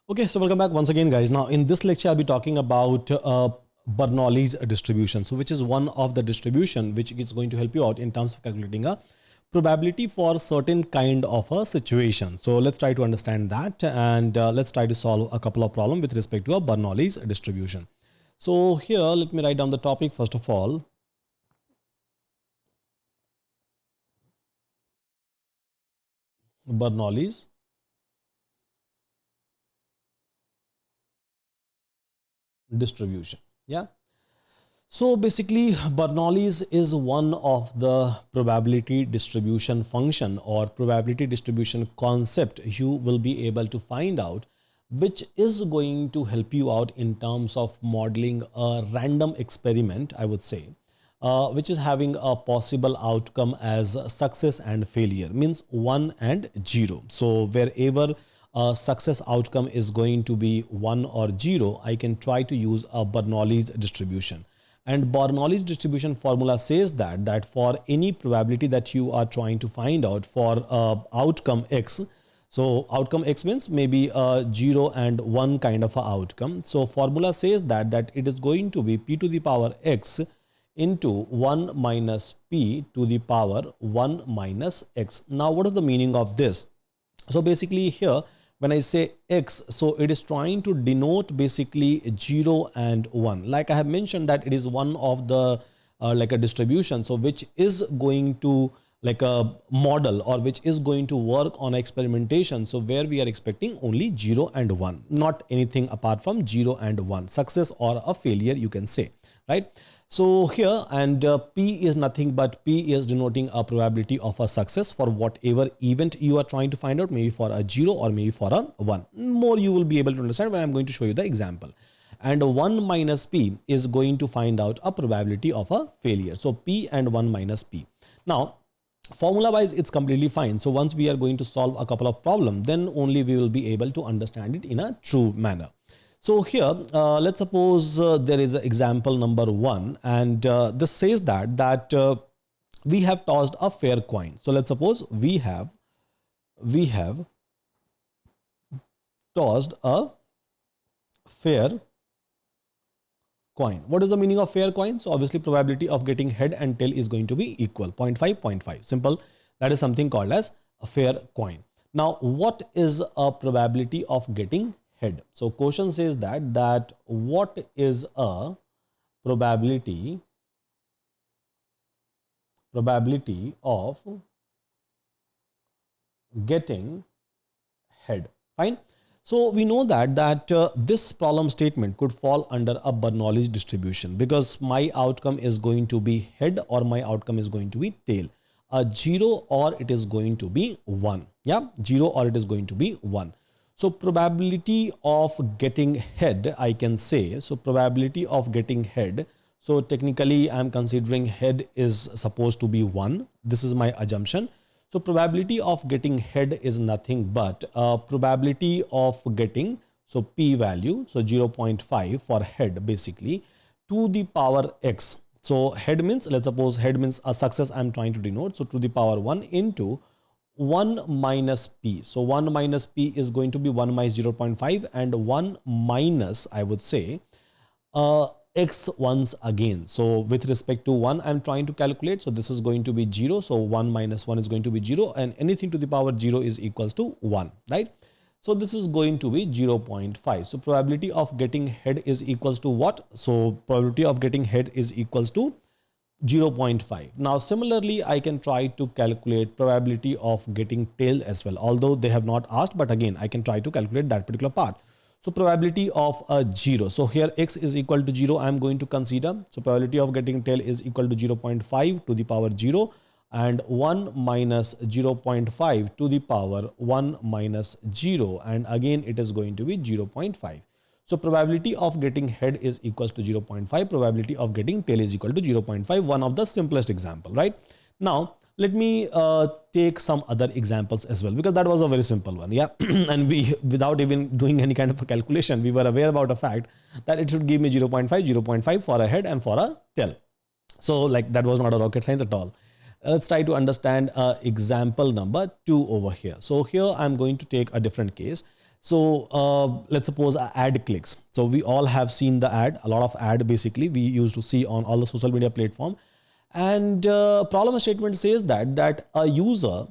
Okay, so welcome back once again, guys. Now, in this lecture, I'll be talking about Bernoulli's distribution. So, which is one of the distribution which is going to help you out in terms of calculating a probability for certain kind of a situation. So, let's try to understand that and let's try to solve a couple of problems with respect to a Bernoulli's distribution. So, here, let me write down the topic first of all. Bernoulli's distribution. Yeah. So basically, Bernoulli's is one of the probability distribution function or probability distribution concept you will be able to find out, which is going to help you out in terms of modeling a random experiment, I would say, which is having a possible outcome as success and failure, means 1 and 0. So wherever a success outcome is going to be 1 or 0, I can try to use a Bernoulli's distribution. And Bernoulli's distribution formula says that for any probability that you are trying to find out for outcome x, so outcome x means maybe a 0 and 1 kind of a outcome. So formula says that it is going to be p to the power x into 1 minus p to the power 1 minus x. Now, what is the meaning of this? So basically here, when I say x, so it is trying to denote basically 0 and 1. Like I have mentioned that it is one of the like a distribution, so which is going to like a model or which is going to work on experimentation. So where we are expecting only 0 and 1, not anything apart from 0 and 1, success or a failure, you can say, right? So here, and P is nothing but P is denoting a probability of a success for whatever event you are trying to find out, maybe for a 0 or maybe for a 1. More you will be able to understand when I'm going to show you the example. And 1 minus P is going to find out a probability of a failure. So P and 1 minus P. Now, formula wise, it's completely fine. So once we are going to solve a couple of problems, then only we will be able to understand it in a true manner. So here, let's suppose there is an example number 1, and this says that we have tossed a fair coin. So let's suppose we have tossed a fair coin. What is the meaning of fair coin? So obviously probability of getting head and tail is going to be equal, 0.5, 0.5. Simple. That is something called as a fair coin. Now, what is a probability of getting head? So question says that what is a probability of getting head? Fine. So we know that this problem statement could fall under a Bernoulli's distribution, because my outcome is going to be head or my outcome is going to be tail, a 0 or it is going to be 1. Yeah, 0 or it is going to be 1. So probability of getting head, I can say, so probability of getting head. So technically I'm considering head is supposed to be 1. This is my assumption. So probability of getting head is nothing but probability of getting, so p value, so 0.5 for head basically, to the power x. So head means, let's suppose head means a success I'm trying to denote. So to the power 1 into 1 minus p. So 1 minus p is going to be 1 minus 0.5 and 1 minus, I would say, x once again. So with respect to 1, I'm trying to calculate. So this is going to be 0. So 1 minus 1 is going to be 0, and anything to the power 0 is equals to 1, right? So this is going to be 0.5. So probability of getting head is equals to what? So probability of getting head is equals to 0.5. Now similarly, I can try to calculate probability of getting tail as well, although they have not asked, but again I can try to calculate that particular part. So probability of a 0. So here x is equal to 0, I am going to consider. So probability of getting tail is equal to 0.5 to the power 0 and 1 minus 0.5 to the power 1 minus 0, and again it is going to be 0.5. So probability of getting head is equals to 0.5, probability of getting tail is equal to 0.5, one of the simplest example, right? Now let me take some other examples as well, because that was a very simple one. Yeah. And we, without even doing any kind of a calculation, we were aware about the fact that it should give me 0.5 for a head and for a tail. So like that was not a rocket science at all. Let's try to understand example number 2 over here. So here I'm going to take a different case. So let's suppose a ad clicks. So we all have seen the ad, a lot of ad basically we used to see on all the social media platform. And problem statement says that a user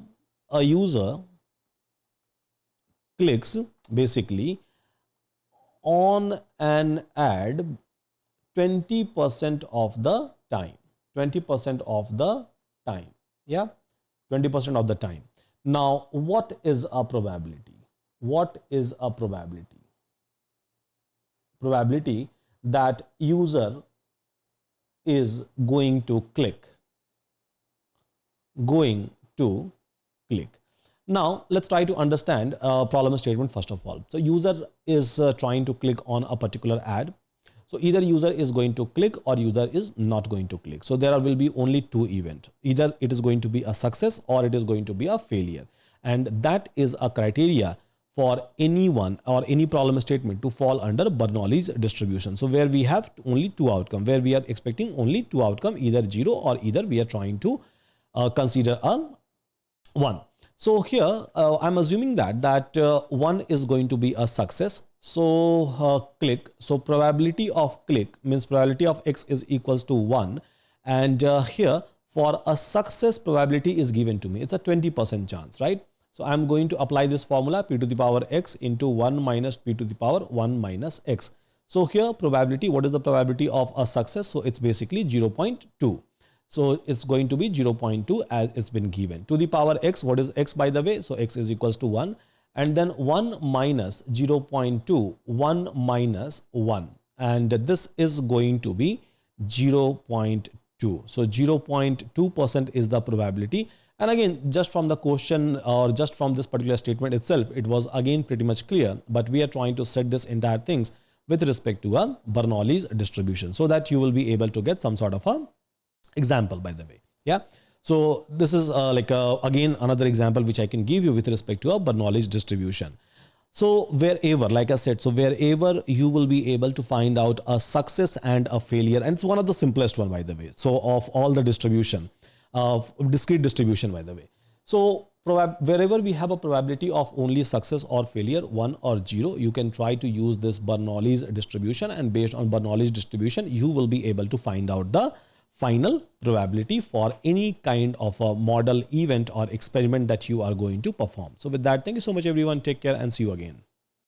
clicks basically on an ad 20% of the time. 20% of the time. Yeah, 20% of the time. Now, what is a probability? What is a probability? Probability that user is going to click. Going to click. Now, let's try to understand problem statement first of all. So, user is trying to click on a particular ad. So, either user is going to click or user is not going to click. So, there will be only two events. Either it is going to be a success or it is going to be a failure. And that is a criteria for anyone or any problem statement to fall under Bernoulli's distribution. So, where we have only two outcomes, where we are expecting only two outcomes, either 0 or either we are trying to consider a 1. So here I'm assuming that 1 is going to be a success. So click. So probability of click means probability of x is equals to 1. And here for a success probability is given to me. It's a 20% chance, right? So I'm going to apply this formula p to the power x into 1 minus p to the power 1 minus x. So here probability, what is the probability of a success? So it's basically 0.2. So it's going to be 0.2 as it's been given. To the power x, what is x by the way? So x is equals to 1. And then 1 minus 0.2, 1 minus 1. And this is going to be 0.2. So 0.2% is the probability. And again, just from the question or just from this particular statement itself, it was again pretty much clear. But we are trying to set this entire things with respect to a Bernoulli's distribution so that you will be able to get some sort of a example by the way. Yeah. So this is again another example which I can give you with respect to a Bernoulli's distribution. So wherever, like I said, so wherever you will be able to find out a success and a failure, and it's one of the simplest one by the way. So of all the distribution, of discrete distribution by the way. So wherever we have a probability of only success or failure 1 or 0, you can try to use this Bernoulli's distribution, and based on Bernoulli's distribution, you will be able to find out the final probability for any kind of a model, event or experiment that you are going to perform. So with that, thank you so much everyone. Take care and see you again.